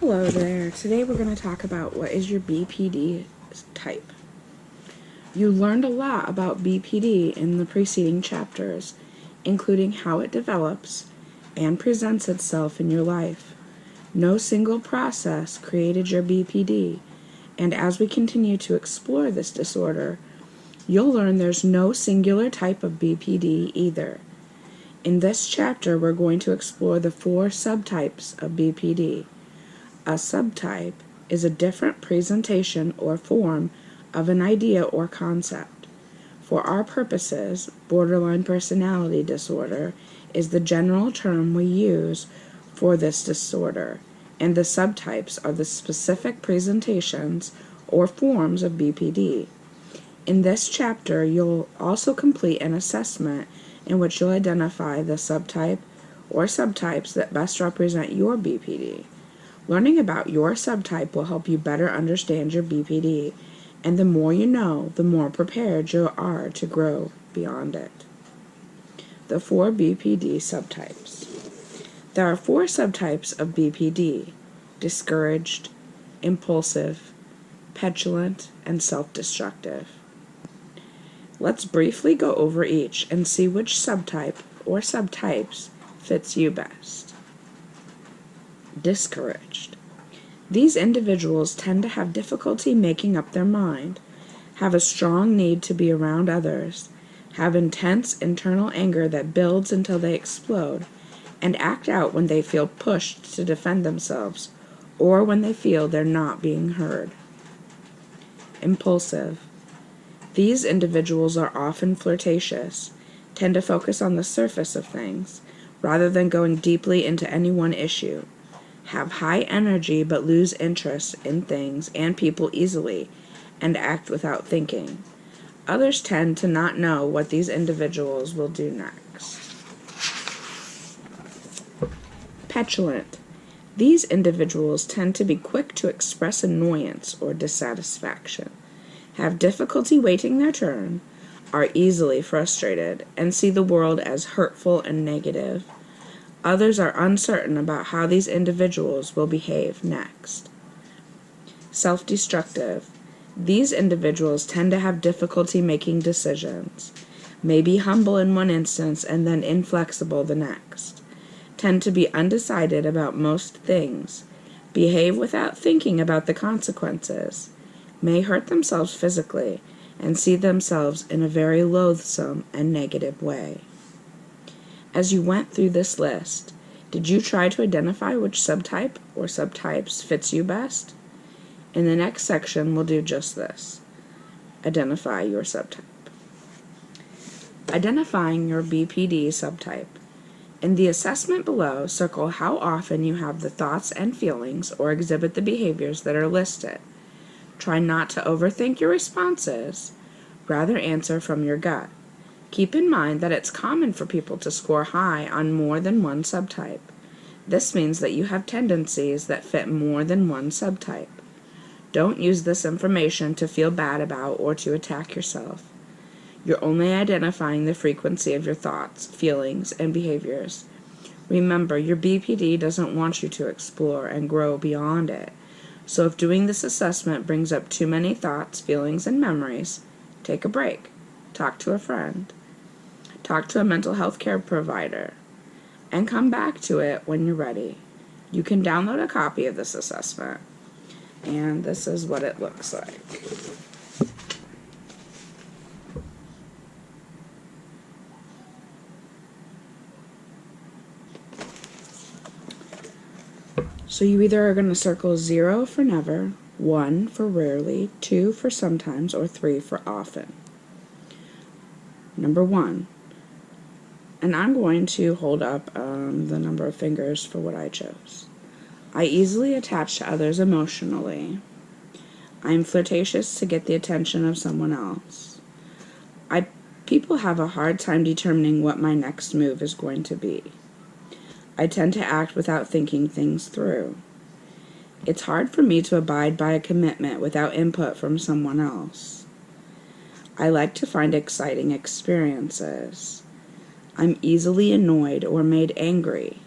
Hello there. Today we're going to talk about what is your BPD type. You learned a lot about BPD in the preceding chapters, including how it develops and presents itself in your life. No single process created your BPD, and as we continue to explore this disorder, you'll learn there's no singular type of BPD either. In this chapter, we're going to explore the 4 subtypes of BPD. A subtype is a different presentation or form of an idea or concept. For our purposes, borderline personality disorder is the general term we use for this disorder, and the subtypes are the specific presentations or forms of BPD. In this chapter, you'll also complete an assessment in which you'll identify the subtype or subtypes that best represent your BPD. Learning about your subtype will help you better understand your BPD, and the more you know, the more prepared you are to grow beyond it. The 4 BPD subtypes. There are 4 subtypes of BPD: discouraged, impulsive, petulant, and self-destructive. Let's briefly go over each and see which subtype or subtypes fits you best. Discouraged. These individuals tend to have difficulty making up their mind, have a strong need to be around others, have intense internal anger that builds until they explode, and act out when they feel pushed to defend themselves or when they feel they're not being heard. Impulsive. These individuals are often flirtatious, tend to focus on the surface of things, rather than going deeply into any one issue, have high energy but lose interest in things and people easily, and act without thinking. Others tend to not know what these individuals will do next. Petulant. These individuals tend to be quick to express annoyance or dissatisfaction, have difficulty waiting their turn, are easily frustrated, and see the world as hurtful and negative. Others are uncertain about how these individuals will behave next. Self-destructive. These individuals tend to have difficulty making decisions, may be humble in one instance and then inflexible the next, tend to be undecided about most things, behave without thinking about the consequences, may hurt themselves physically, and see themselves in a very loathsome and negative way. As you went through this list, did you try to identify which subtype or subtypes fits you best? In the next section, we'll do just this. Identify your subtype. Identifying your BPD subtype. In the assessment below, circle how often you have the thoughts and feelings or exhibit the behaviors that are listed. Try not to overthink your responses, rather answer from your gut. Keep in mind that it's common for people to score high on more than one subtype. This means that you have tendencies that fit more than one subtype. Don't use this information to feel bad about or to attack yourself. You're only identifying the frequency of your thoughts, feelings, and behaviors. Remember, your BPD doesn't want you to explore and grow beyond it. So if doing this assessment brings up too many thoughts, feelings, and memories, take a break. Talk to a friend. Talk to a mental health care provider, and come back to it when you're ready. You can download a copy of this assessment, and this is what it looks like. So you either are going to circle 0 for never, 1 for rarely, 2 for sometimes, or 3 for often. Number 1. And I'm going to hold up the number of fingers for what I chose. I easily attach to others emotionally. I am flirtatious to get the attention of someone else. People have a hard time determining what my next move is going to be. I tend to act without thinking things through. It's hard for me to abide by a commitment without input from someone else. I like to find exciting experiences. I'm easily annoyed or made angry.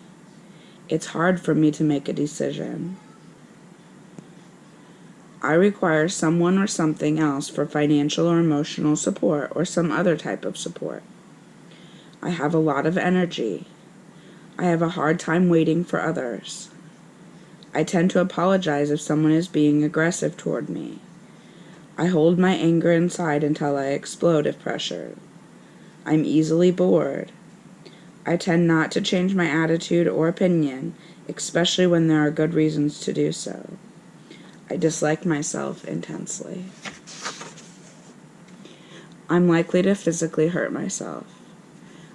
It's hard for me to make a decision. I require someone or something else for financial or emotional support or some other type of support. I have a lot of energy. I have a hard time waiting for others. I tend to apologize if someone is being aggressive toward me. I hold my anger inside until I explode if pressured. I'm easily bored. I tend not to change my attitude or opinion, especially when there are good reasons to do so. I dislike myself intensely. I'm likely to physically hurt myself.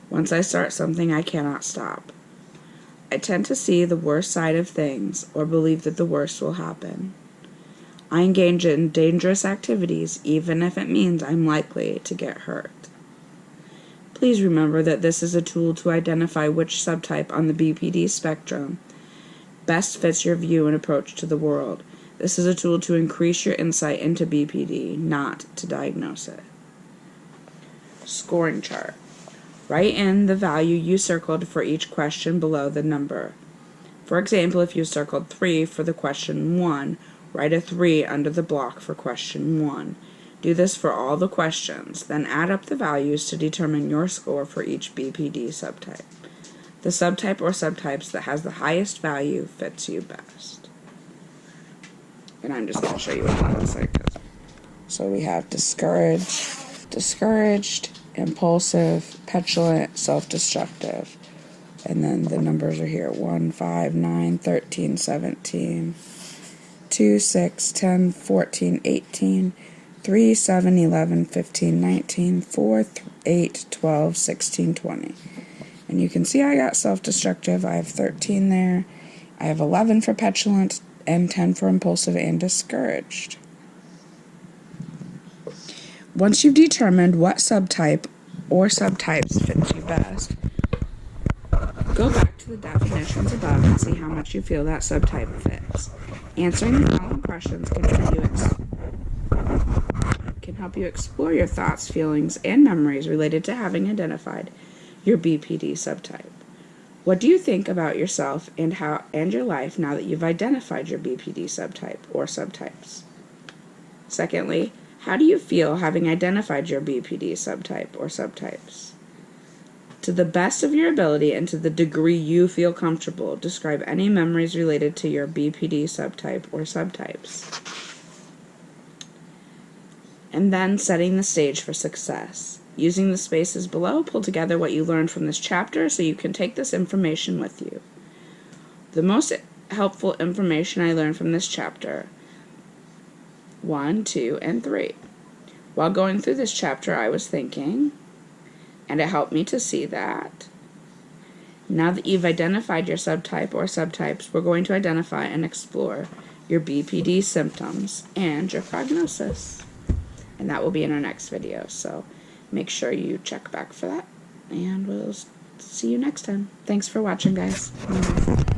Once I start something, I cannot stop. I tend to see the worst side of things or believe that the worst will happen. I engage in dangerous activities even if it means I'm likely to get hurt. Please remember that this is a tool to identify which subtype on the BPD spectrum best fits your view and approach to the world. This is a tool to increase your insight into BPD, not to diagnose it. Scoring chart. Write in the value you circled for each question below the number. For example, if you circled 3 for the question 1, write a 3 under the block for question 1. Do this for all the questions, then add up the values to determine your score for each BPD subtype. The subtype or subtypes that has the highest value fits you best. And I'm just going to show you what that looks like. So we have discouraged, impulsive, petulant, self-destructive. And then the numbers are here: 1, 5, 9, 13, 17, 2, 6, 10, 14, 18, 3, 7, 11, 15, 19, 4, 8, 12, 16, 20. And you can see I got self-destructive. I have 13 there. I have 11 for petulant and 10 for impulsive and discouraged. Once you've determined what subtype or subtypes fits you best, go back to the definitions above and see how much you feel that subtype fits. Answering the following questions can help you explore your thoughts, feelings, and memories related to having identified your BPD subtype. What do you think about yourself and your life now that you've identified your BPD subtype or subtypes? Secondly, how do you feel having identified your BPD subtype or subtypes? To the best of your ability and to the degree you feel comfortable, describe any memories related to your BPD subtype or subtypes. And then setting the stage for success. Using the spaces below, pull together what you learned from this chapter so you can take this information with you. The most helpful information I learned from this chapter: 1, 2, and 3. While going through this chapter, I was thinking, and it helped me to see that. Now that you've identified your subtype or subtypes, we're going to identify and explore your BPD symptoms and your prognosis. And that will be in our next video, so make sure you check back for that. And we'll see you next time. Thanks for watching, guys. Bye.